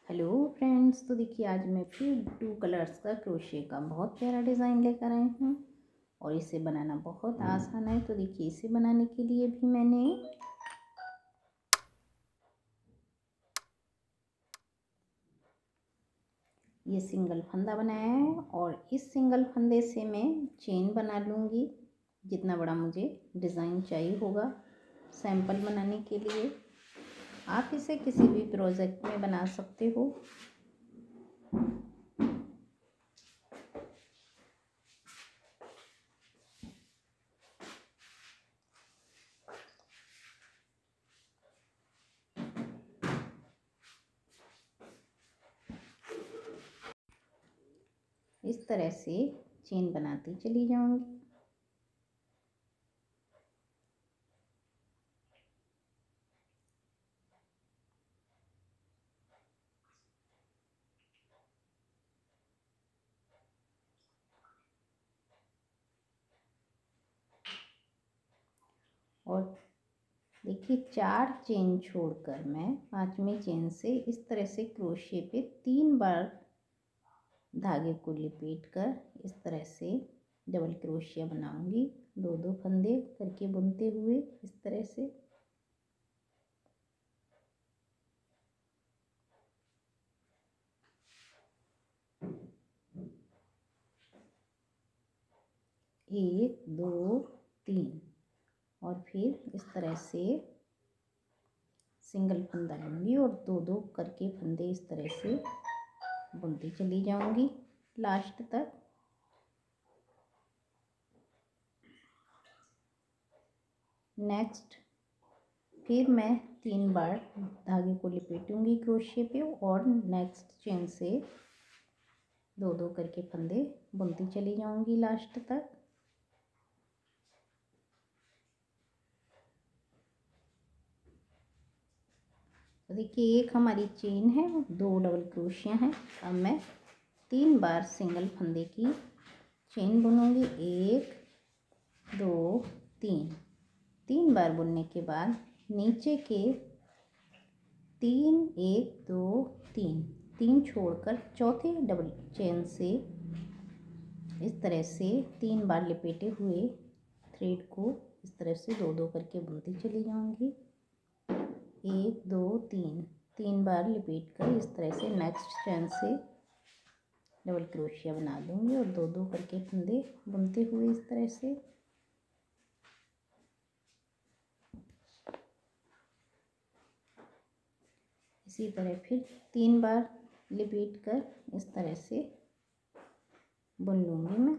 Hello friends, तो देखिए आज मैं फिर 2 कलर्स का क्रोशे का बहुत प्यारा डिज़ाइन लेकर आई हूँ और इसे बनाना बहुत आसान है। तो देखिए इसे बनाने के लिए भी मैंने ये सिंगल फंदा बनाया है और इस सिंगल फंदे से मैं चेन बना लूँगी जितना बड़ा मुझे डिज़ाइन चाहिए होगा सैंपल बनाने के लिए। आप इसे किसी भी प्रोजेक्ट में बना सकते हो। इस तरह से चेन बनाती चली जाऊंगी। और देखिए 4 चेन छोड़कर मैं 5वीं चेन से इस तरह से क्रोशे पे 3 बार धागे को लपेट कर इस तरह से डबल क्रोशिया बनाऊंगी। 2-2 फंदे करके बुनते हुए इस तरह से। एक, दो, तीन और फिर इस तरह से सिंगल फंदा लूँगी और 2-2 करके फंदे इस तरह से बुनती चली जाऊंगी लास्ट तक। नेक्स्ट फिर मैं 3 बार धागे को लपेटूंगी क्रोशे पे और नेक्स्ट चेन से 2-2 करके फंदे बुनती चली जाऊंगी लास्ट तक। तो देखिए एक हमारी चेन है, 2 डबल क्रोशिया हैं। अब मैं 3 बार सिंगल फंदे की चेन बुनूंगी। 1, 2, 3। 3 बार बुनने के बाद नीचे के 3, 1, 2, 3 3 छोड़कर चौथे डबल चेन से इस तरह से 3 बार लपेटे हुए थ्रेड को इस तरह से 2-2 करके बुनती चली जाऊंगी। 1, 2, 3 3 बार लपेट कर इस तरह से नेक्स्ट चेन से डबल क्रोशिया बना दूंगी और 2-2 करके फंदे बुनते हुए इस तरह से। इसी तरह फिर 3 बार लपेट कर इस तरह से बुन लूँगी मैं।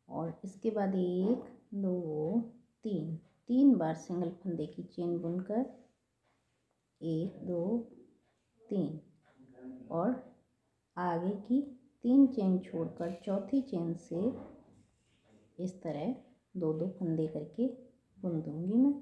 और इसके बाद 1, 2, 3 बार सिंगल फंदे की चेन बुनकर 1, 2, 3 और आगे की 3 चेन छोड़कर चौथी चेन से इस तरह 2-2 फंदे करके बुन दूंगी मैं।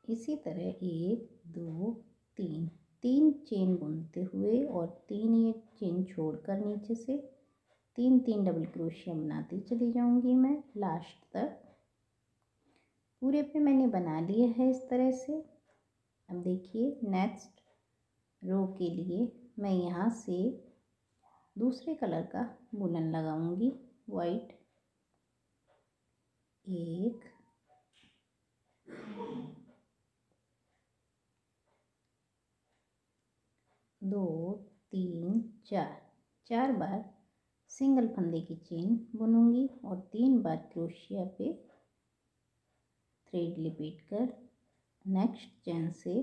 इसी तरह 1, 2, 3 चेन बुनते हुए और 3 ये चेन छोड़कर नीचे से 3 डबल क्रोशिया बनाती चली जाऊंगी मैं लास्ट तक। पूरे पे मैंने बना लिए है इस तरह से। अब देखिए नेक्स्ट रो के लिए मैं यहाँ से दूसरे कलर का वूलन लगाऊंगी, वाइट। 1, 2, 3, 4 बार सिंगल फंदे की चेन बुनूंगी और 3 बार क्रोशिया पे थ्रेड लपेट कर नेक्स्ट चेन से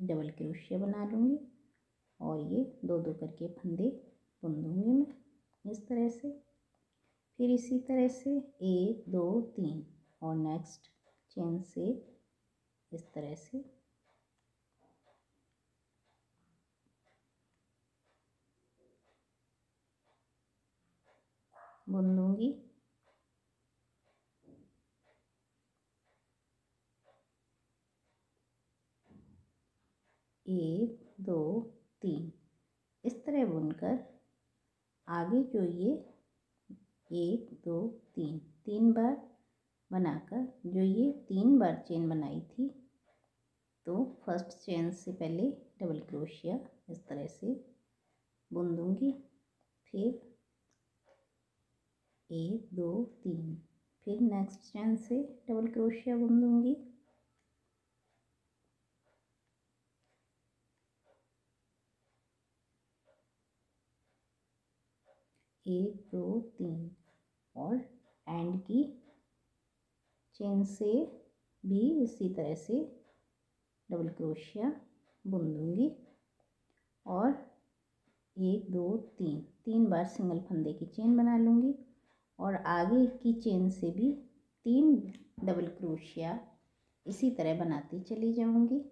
डबल क्रोशिया बना लूँगी और ये 2-2 करके फंदे बुन दूँगी मैं इस तरह से। फिर इसी तरह से 1 2 3 और नेक्स्ट चेन से इस तरह से बुन दूंगी। एक दो तीन इस तरह बुनकर आगे जो ये 1 2 3 तीन बार बनाकर जो ये 3 बार चेन बनाई थी, तो फर्स्ट चेन से पहले डबल क्रोशिया इस तरह से बुन दूंगी। फिर 1 2 3 फिर नेक्स्ट चेन से डबल क्रोशिया बुन दूंगी। एक दो तीन और एंड की चेन से भी इसी तरह से डबल क्रोशिया बुन दूंगी और 1 2 3 तीन बार सिंगल फंदे की चेन बना लूँगी और आगे की चेन से भी 3 डबल क्रोशिया इसी तरह बनाती चली जाऊंगी।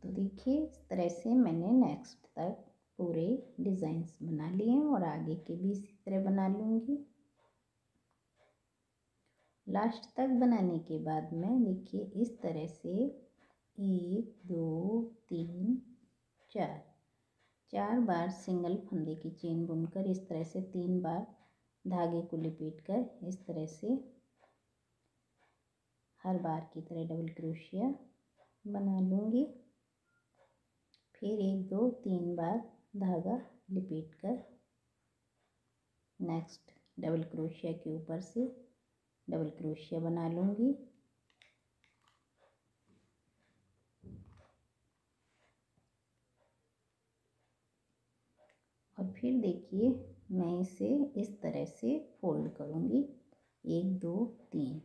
तो देखिए इस तरह से मैंने नेक्स्ट तक पूरे डिज़ाइंस बना लिए हैं और आगे के भी इसी तरह बना लूँगी। लास्ट तक बनाने के बाद में देखिए इस तरह से 1 2 3 4 4 बार सिंगल फंदे की चेन बुनकर इस तरह से 3 बार धागे को लपेट कर इस तरह से हर बार की तरह डबल क्रोशिया बना लूँगी। फिर 1 2 3 बार धागा लपेट कर नेक्स्ट डबल क्रोशिया के ऊपर से डबल क्रोशिया बना लूँगी। और फिर देखिए मैं इसे इस तरह से फोल्ड करूँगी 1 2 3।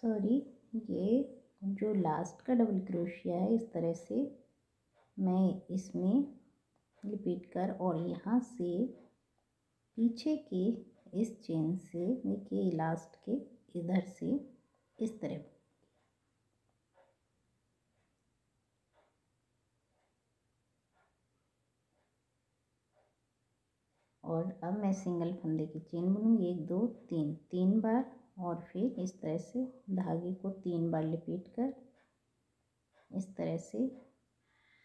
सॉरी, ये जो लास्ट का डबल क्रोशिया है इस तरह से मैं इसमें लपेट कर और यहाँ से पीछे के इस चेन से देखिए लास्ट के इधर से इस तरह और अब मैं सिंगल फंदे की चेन बुनूंगी 1 2 3 3 बार और फिर इस तरह से धागे को 3 बार लपेट कर इस तरह से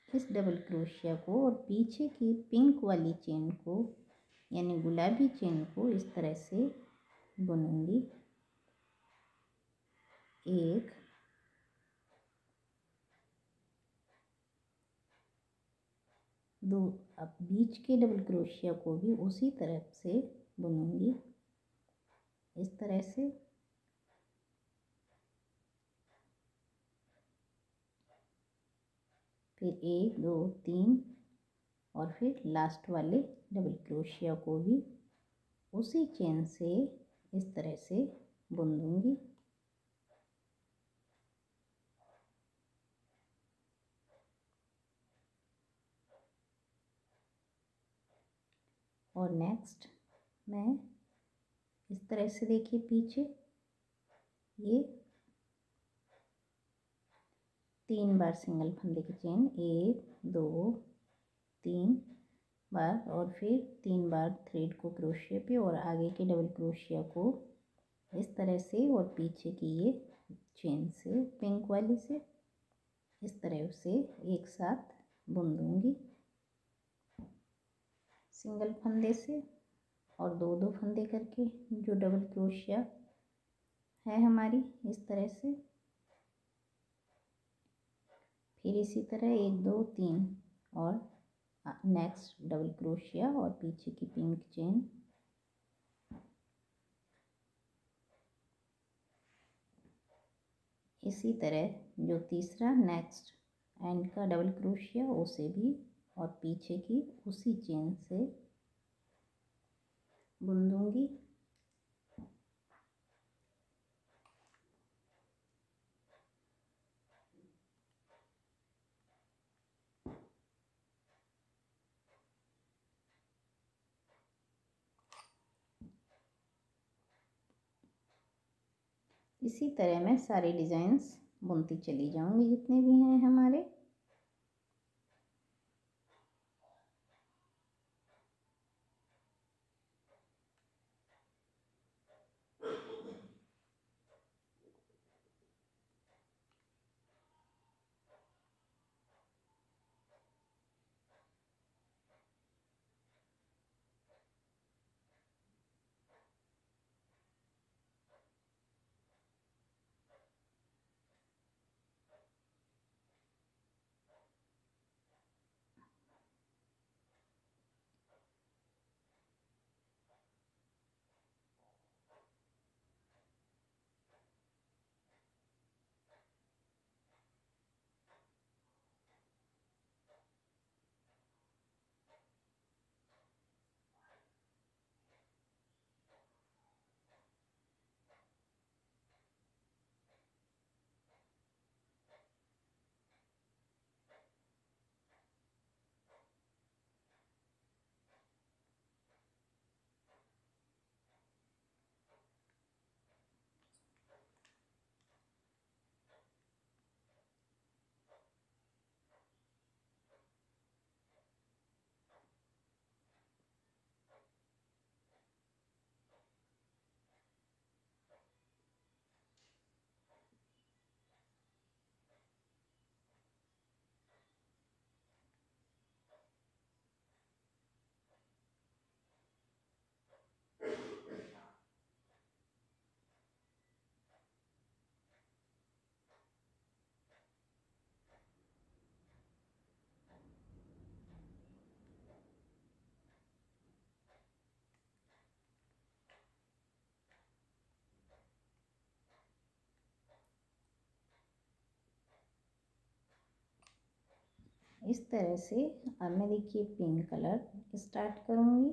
इस डबल क्रोशिया को और पीछे की पिंक वाली चेन को यानी गुलाबी चेन को इस तरह से बुनूंगी। एक, दो, अब बीच के डबल क्रोशिया को भी उसी तरह से बुनूंगी इस तरह से। फिर एक, दो, तीन और फिर लास्ट वाले डबल क्रोशिया को भी उसी चेन से इस तरह से बुन दूंगी। और नेक्स्ट मैं इस तरह से देखिए पीछे ये 3 बार सिंगल फंदे की चेन, 1 2 3 बार और फिर 3 बार थ्रेड को क्रोशिया पे और आगे के डबल क्रोशिया को इस तरह से और पीछे की ये चेन से पिंक वाली से इस तरह से एक साथ बुन दूंगी सिंगल फंदे से। और दो दो फंदे करके जो डबल क्रोशिया है हमारी इस तरह से। फिर इसी तरह 1 2 3 और नेक्स्ट डबल क्रोशिया और पीछे की पिंक चेन। इसी तरह जो तीसरा नेक्स्ट एंड का डबल क्रोशिया उसे भी और पीछे की उसी चेन से बुन दूंगी। इसी तरह मैं सारे डिज़ाइंस बुनती चली जाऊंगी जितने भी हैं हमारे। इस तरह से अब मैं देखिए पिंक कलर स्टार्ट करूंगी।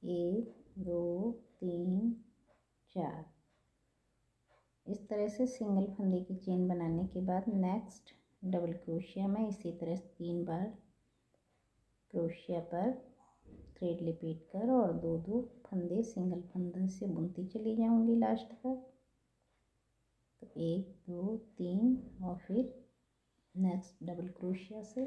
एक, दो, तीन, चार इस तरह से सिंगल फंदे की चेन बनाने के बाद नेक्स्ट डबल क्रोशिया में इसी तरह 3 बार क्रोशिया पर थ्रेड लपेट कर और दो दो फंदे सिंगल फंदे से बुनती चली जाऊंगी लास्ट तक। तो 1 2 3 और फिर नेक्स्ट डबल क्रोशिया से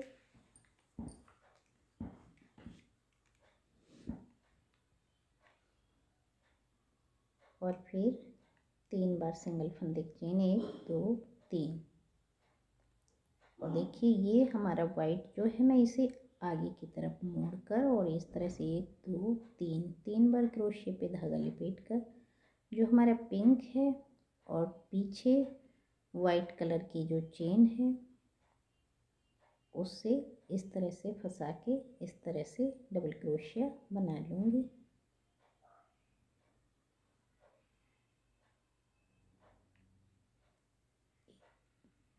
और फिर 3 बार सिंगल फंदे की चेन, 1 2 3। और देखिए ये हमारा वाइट जो है, मैं इसे आगे की तरफ मोड़कर और इस तरह से 1 2 3 बार क्रोशे पे धागा लपेट कर जो हमारा पिंक है और पीछे वाइट कलर की जो चेन है उससे इस तरह से फंसा के इस तरह से डबल क्रोशिया बना लूँगी।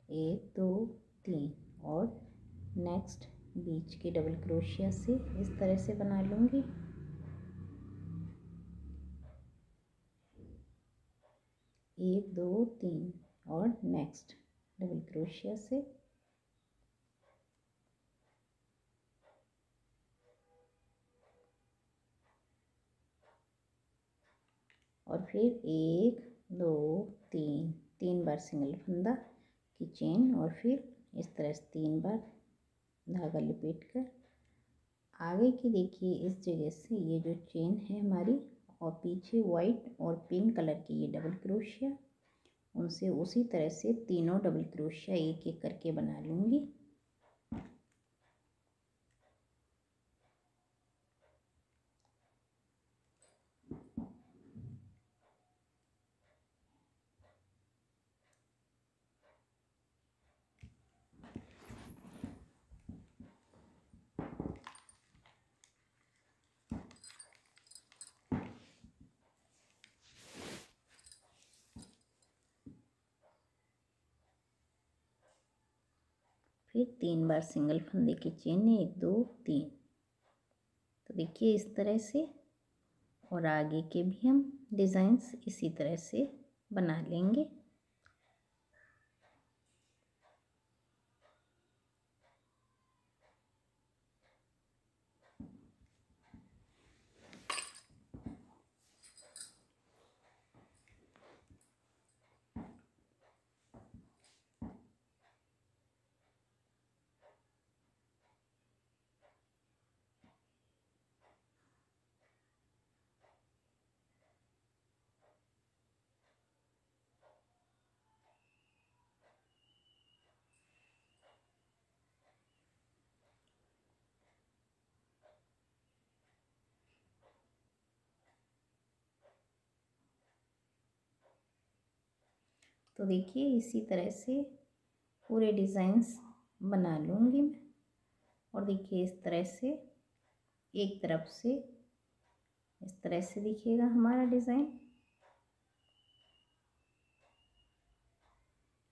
एक दो तीन और नेक्स्ट बीच के डबल क्रोशिया से इस तरह से बना लूँगी। एक दो तीन और नेक्स्ट डबल क्रोशिया से और फिर 1 2 3 बार सिंगल फंदा की चेन और फिर इस तरह से 3 बार धागा लपेट कर आगे की देखिए इस जगह से ये जो चेन है हमारी और पीछे वाइट और पिंक कलर की ये डबल क्रोशिया, उनसे उसी तरह से तीनों डबल क्रोशिया एक एक करके बना लूँगी। फिर 3 बार सिंगल फंदे की चेन, 1 2 3। तो देखिए इस तरह से और आगे के भी हम डिज़ाइंस इसी तरह से बना लेंगे। तो देखिए इसी तरह से पूरे डिज़ाइंस बना लूँगी मैं। और देखिए इस तरह से एक तरफ से इस तरह से दिखेगा हमारा डिज़ाइन।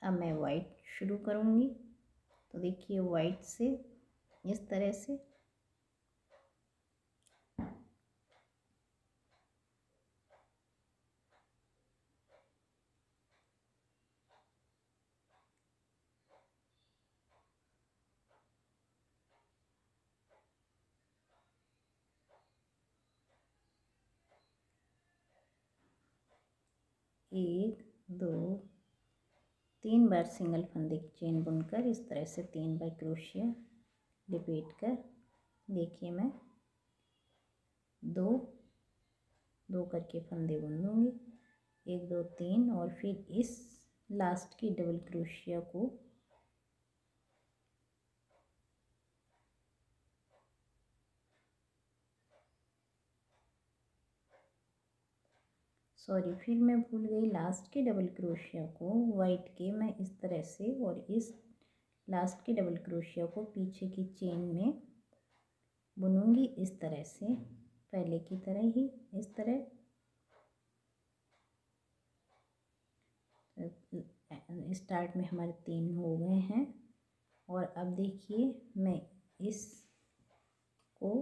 अब मैं वाइट शुरू करूँगी। तो देखिए वाइट से इस तरह से एक दो 3 बार सिंगल फंदे की चेन बुनकर इस तरह से 3 बार क्रोशिया लपेट कर देखिए मैं दो दो करके फंदे बुन लूँगी, 1 2 3 और फिर इस लास्ट की डबल क्रोशिया को सॉरी फिर मैं भूल गई, लास्ट के डबल क्रोशिया को वाइट के मैं इस तरह से और इस लास्ट के डबल क्रोशिया को पीछे की चेन में बुनूंगी इस तरह से, पहले की तरह ही इस तरह। स्टार्ट में हमारे 3 हो गए हैं और अब देखिए मैं इस को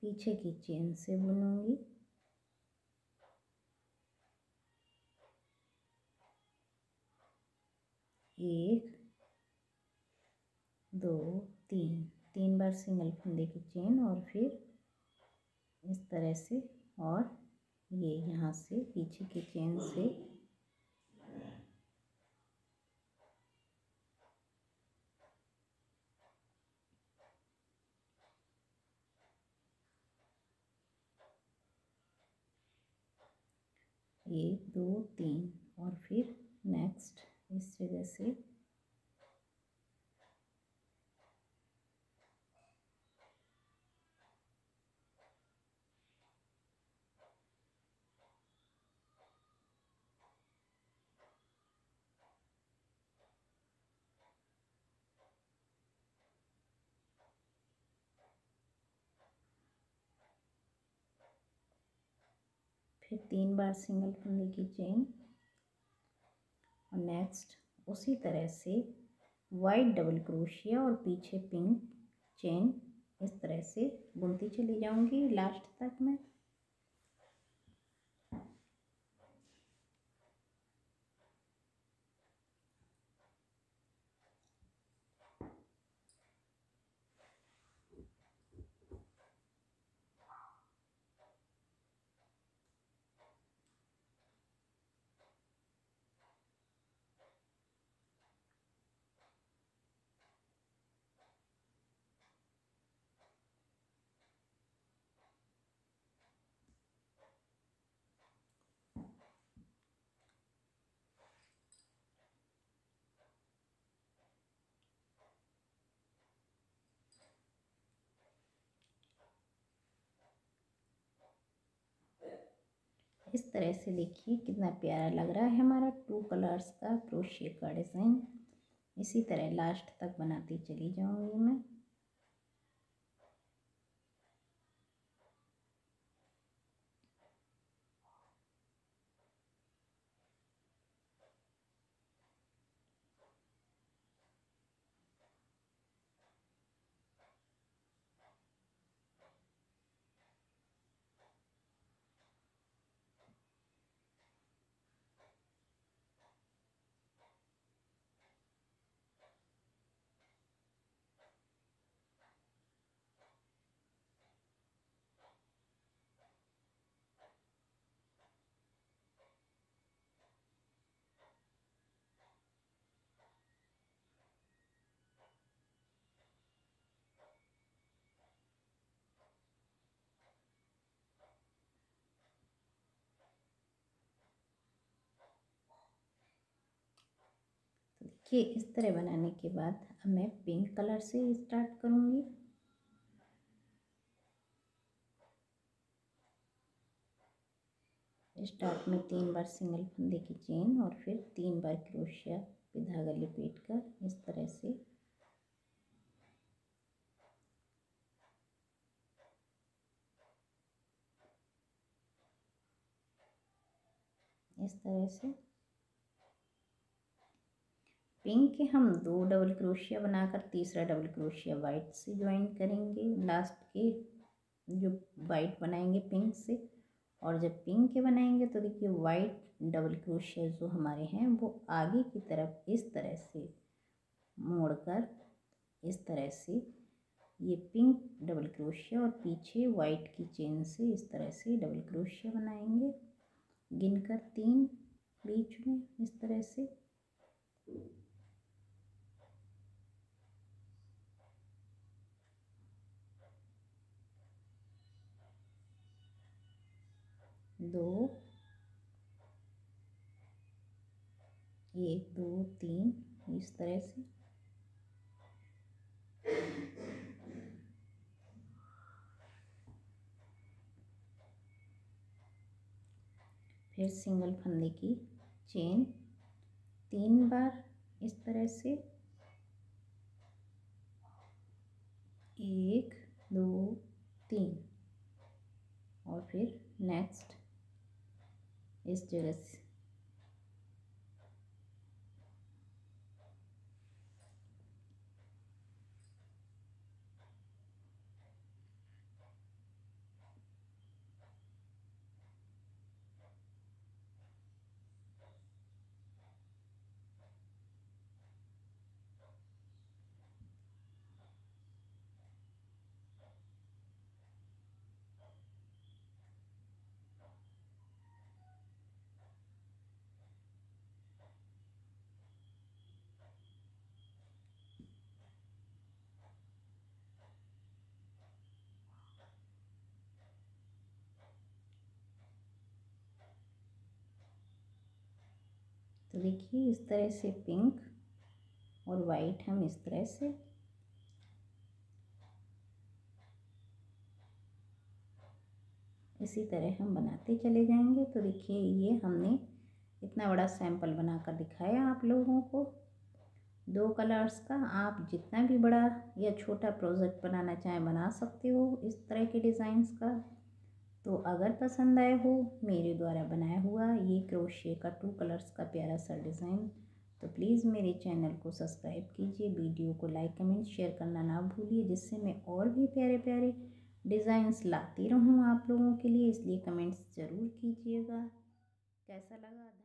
पीछे की चेन से बुनूंगी। एक दो तीन बार सिंगल फंदे की चेन और फिर इस तरह से और ये यहाँ से पीछे की चेन से 1 2 3 और फिर नेक्स्ट इस जगह से फिर 3 बार सिंगल फंदे की चेन और नेक्स्ट उसी तरह से वाइट डबल क्रोशिया और पीछे पिंक चेन इस तरह से बुनती चली जाऊंगी लास्ट तक मैं। इस तरह से देखिए कितना प्यारा लग रहा है हमारा 2 कलर्स का क्रोशिया का डिज़ाइन। इसी तरह लास्ट तक बनाती चली जाऊंगी मैं। देखिए इस तरह बनाने के बाद अब मैं पिंक कलर से स्टार्ट करूंगी। स्टार्ट में 3 बार सिंगल फंदे की चेन और फिर 3 बार क्रोशिया पे धागा लपेट कर इस तरह से पिंक के हम 2 डबल क्रोशिया बनाकर तीसरा डबल क्रोशिया वाइट से ज्वाइन करेंगे लास्ट के जो वाइट बनाएंगे पिंक से। और जब पिंक के बनाएंगे तो देखिए वाइट डबल क्रोशिया जो हमारे हैं वो आगे की तरफ इस तरह से मोड़कर इस तरह से ये पिंक डबल क्रोशिया और पीछे वाइट की चेन से इस तरह से डबल क्रोशिया बनाएंगे गिनकर 3 बीच में इस तरह से। दो 1 2 3 इस तरह से फिर सिंगल फंदे की चेन 3 बार इस तरह से 1 2 3 और फिर नेक्स्ट इस जगह से तो देखिए इस तरह से पिंक और वाइट हम इस तरह से इसी तरह हम बनाते चले जाएंगे। तो देखिए ये हमने इतना बड़ा सैंपल बनाकर दिखाया आप लोगों को 2 कलर्स का। आप जितना भी बड़ा या छोटा प्रोजेक्ट बनाना चाहें बना सकते हो इस तरह के डिज़ाइंस का। तो अगर पसंद आए हो मेरे द्वारा बनाया हुआ ये क्रोशे का 2 कलर्स का प्यारा सा डिज़ाइन, तो प्लीज़ मेरे चैनल को सब्सक्राइब कीजिए, वीडियो को लाइक कमेंट शेयर करना ना भूलिए, जिससे मैं और भी प्यारे प्यारे डिज़ाइंस लाती रहूँ आप लोगों के लिए। इसलिए कमेंट्स ज़रूर कीजिएगा कैसा लगा।